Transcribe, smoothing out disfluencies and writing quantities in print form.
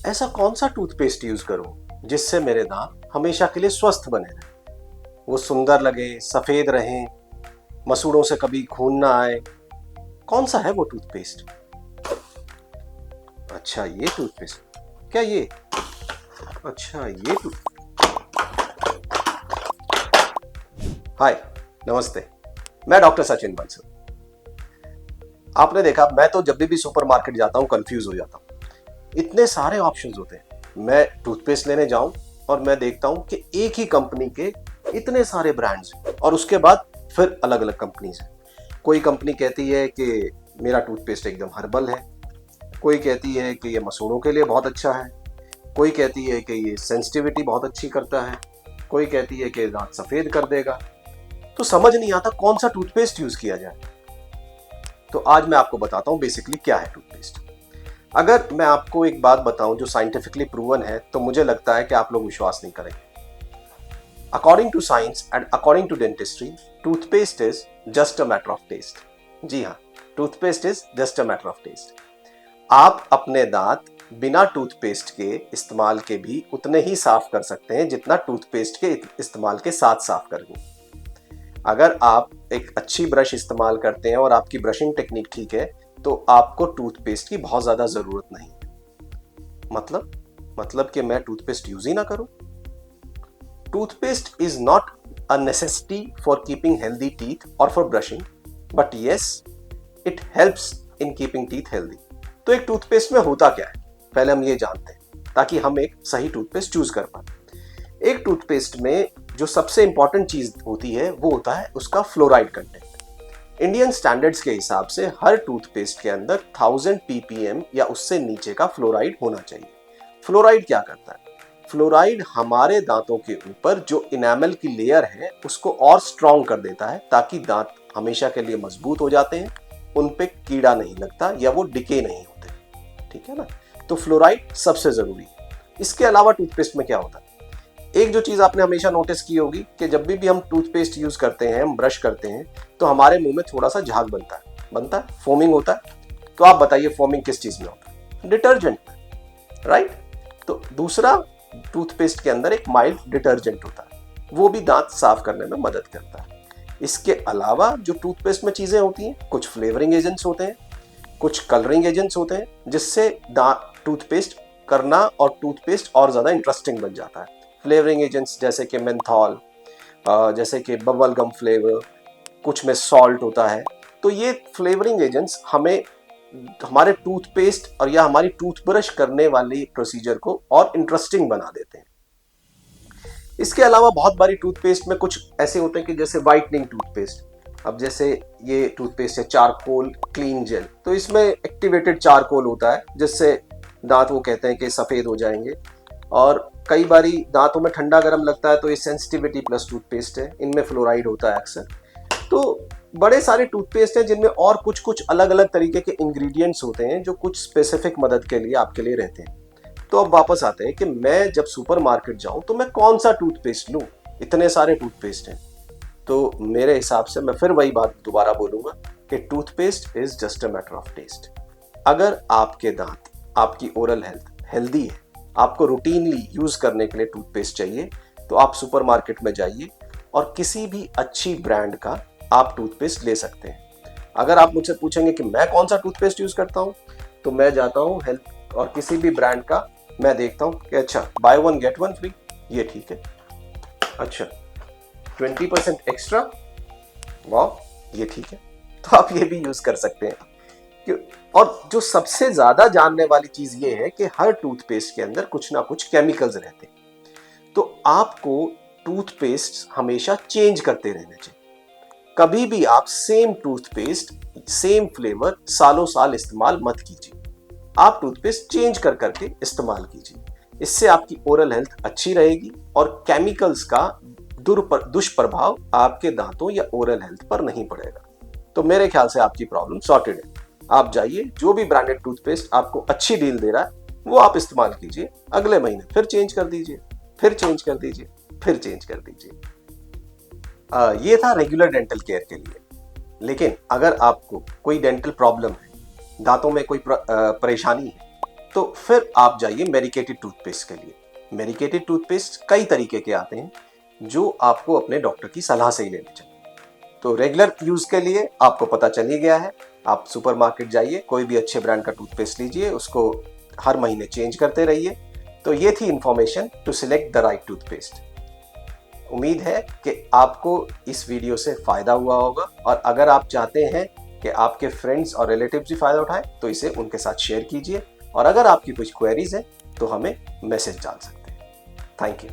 ऐसा कौन सा टूथपेस्ट यूज करूं जिससे मेरे दांत हमेशा के लिए स्वस्थ बने रहें, वो सुंदर लगे, सफेद रहें, मसूड़ों से कभी खून ना आए। कौन सा है वो टूथपेस्ट? अच्छा, ये टूथपेस्ट। क्या ये? अच्छा, ये टूथ। हाय, नमस्ते। मैं डॉक्टर सचिन बंसल। आपने देखा, मैं तो जब भी सुपरमार्केट जाता हूँ कंफ्यूज हो जाता हूँ। इतने सारे ऑप्शंस होते हैं। मैं टूथपेस्ट लेने जाऊं और मैं देखता हूं कि एक ही कंपनी के इतने सारे ब्रांड्स हैं और उसके बाद फिर अलग अलग कंपनीज हैं। कोई कंपनी कहती है कि मेरा टूथपेस्ट एकदम हर्बल है, कोई कहती है कि ये मसूड़ों के लिए बहुत अच्छा है, कोई कहती है कि ये सेंसिटिविटी बहुत अच्छी करता है, कोई कहती है कि दांत सफेद कर देगा। तो समझ नहीं आता कौन सा टूथपेस्ट यूज किया जाए। तो आज मैं आपको बताता हूं बेसिकली क्या है टूथपेस्ट। अगर मैं आपको एक बात बताऊं जो साइंटिफिकली प्रूवन है, तो मुझे लगता है कि आप लोग विश्वास नहीं करेंगे। According to science and according to dentistry, toothpaste is just a matter of taste. जी हाँ, toothpaste is just a matter of taste. आप अपने दांत बिना टूथपेस्ट के इस्तेमाल के भी उतने ही साफ कर सकते हैं जितना टूथपेस्ट के इस्तेमाल के साथ साफ करेंगे। अगर आप एक अच्छी ब्रश इस्तेमाल करते हैं और आपकी ब्रशिंग टेक्निक ठीक है, तो आपको टूथपेस्ट की बहुत ज्यादा जरूरत नहीं है। मतलब कि मैं टूथपेस्ट यूज ही ना करूं। Toothpaste is not a necessity for keeping healthy teeth और for brushing, but yes, it helps in keeping teeth healthy. तो एक टूथपेस्ट में होता क्या है, पहले हम ये जानते हैं ताकि हम एक सही टूथपेस्ट चूज कर पाए। एक टूथपेस्ट में जो सबसे इंपॉर्टेंट चीज होती है वो होता है उसका फ्लोराइड कंटेंट। इंडियन स्टैंडर्ड्स के हिसाब से हर टूथपेस्ट के अंदर 1000 ppm या उससे नीचे का फ्लोराइड होना चाहिए। फ्लोराइड क्या करता है? फ्लोराइड हमारे दांतों के ऊपर जो इनेमल की लेयर है उसको और स्ट्रॉन्ग कर देता है ताकि दांत हमेशा के लिए मजबूत हो जाते हैं, उन पे कीड़ा नहीं लगता या वो डिके नहीं होते। ठीक है ना? तो फ्लोराइड सबसे जरूरी है। इसके अलावा टूथपेस्ट में क्या होता है? एक जो चीज आपने हमेशा नोटिस की होगी कि जब भी हम टूथपेस्ट यूज करते हैं, हम ब्रश करते हैं, तो हमारे मुंह में थोड़ा सा झाग बनता है, फोमिंग होता है। तो आप बताइए फोमिंग किस चीज में होता है? Detergent, right? तो दूसरा, टूथपेस्ट के अंदर एक माइल्ड डिटर्जेंट होता है, वो भी दांत साफ करने में मदद करता है। इसके अलावा जो टूथपेस्ट में चीजें होती हैं, कुछ फ्लेवरिंग एजेंट्स होते हैं, कुछ कलरिंग एजेंट्स होते हैं, जिससे टूथपेस्ट करना और टूथपेस्ट और ज्यादा इंटरेस्टिंग बन जाता है। फ्लेवरिंग एजेंट्स जैसे कि मेंथॉल, जैसे कि बबल गम फ्लेवर, कुछ में सॉल्ट होता है। तो ये फ्लेवरिंग एजेंट्स हमें हमारे टूथपेस्ट और या हमारी टूथब्रश करने वाली प्रोसीजर को और इंटरेस्टिंग बना देते हैं। इसके अलावा बहुत बारी टूथपेस्ट में कुछ ऐसे होते हैं कि जैसे वाइटनिंग टूथपेस्ट। अब जैसे ये टूथपेस्ट है चारकोल क्लीन जेल, तो इसमें एक्टिवेटेड चारकोल होता है जिससे दांत वो कहते हैं कि सफेद हो जाएंगे। और कई बारी दांतों में ठंडा गर्म लगता है, तो ये सेंसिटिविटी प्लस टूथपेस्ट है, इनमें फ्लोराइड होता है अक्सर। तो बड़े सारे टूथपेस्ट हैं जिनमें और कुछ कुछ अलग अलग तरीके के इंग्रेडिएंट्स होते हैं जो कुछ स्पेसिफिक मदद के लिए आपके लिए रहते हैं। तो अब वापस आते हैं कि मैं जब सुपरमार्केट जाऊं तो मैं कौन सा टूथपेस्ट लूं? इतने सारे टूथपेस्ट हैं। तो मेरे हिसाब से मैं फिर वही बात दोबारा बोलूंगा कि toothpaste is just a matter of taste. अगर आपके दांत, आपकी ओरल हेल्थ हेल्दी है, आपको रूटीनली यूज करने के लिए टूथपेस्ट चाहिए, तो आप सुपरमार्केट में जाइए और किसी भी अच्छी ब्रांड का आप टूथपेस्ट ले सकते हैं। अगर आप मुझसे पूछेंगे कि मैं कौन सा टूथपेस्ट यूज करता हूं, तो मैं जाता हूं हेल्थ और किसी भी ब्रांड का मैं देखता हूं कि अच्छा by one get one free, ये ठीक है। अच्छा 20% एक्स्ट्रा, वाह, ये ठीक है। तो आप ये भी यूज कर सकते हैं। और जो सबसे ज्यादा जानने वाली चीज ये है कि हर टूथपेस्ट के अंदर कुछ ना कुछ केमिकल्स रहते हैं। तो आपको टूथपेस्ट हमेशा चेंज करते रहने चाहिए। कभी भी आप सेम टूथपेस्ट, सेम फ्लेवर सालों साल इस्तेमाल मत कीजिए। आप टूथपेस्ट चेंज कर करके इस्तेमाल कीजिए। इससे आपकी ओरल हेल्थ अच्छी रहेगी और केमिकल्स का दुष्प्रभाव आपके दांतों या ओरल हेल्थ पर नहीं पड़ेगा। तो मेरे ख्याल से आपकी प्रॉब्लम सॉर्टेड है। आप जाइए, जो भी ब्रांडेड टूथपेस्ट आपको अच्छी डील दे रहा है वो आप इस्तेमाल कीजिए। अगले महीने फिर चेंज कर दीजिए, फिर चेंज कर दीजिए, फिर चेंज कर दीजिए। ये था रेगुलर डेंटल केयर के लिए। लेकिन अगर आपको कोई डेंटल प्रॉब्लम है, दांतों में कोई परेशानी है, तो फिर आप जाइए मेडिकेटेड टूथपेस्ट के लिए। मेडिकेटेड टूथपेस्ट कई तरीके के आते हैं जो आपको अपने डॉक्टर की सलाह से ही लेने चाहिए। तो रेगुलर यूज के लिए आपको पता चल ही गया है, आप सुपरमार्केट जाइए, कोई भी अच्छे ब्रांड का टूथपेस्ट लीजिए, उसको हर महीने चेंज करते रहिए। तो ये थी information to select the right toothpaste. उम्मीद है कि आपको इस वीडियो से फायदा हुआ होगा, और अगर आप चाहते हैं कि आपके फ्रेंड्स और रिलेटिव्स भी फायदा उठाएं तो इसे उनके साथ शेयर कीजिए, और अगर आपकी कुछ क्वेरीज हैं तो हमें मैसेज डाल सकते हैं। Thank you.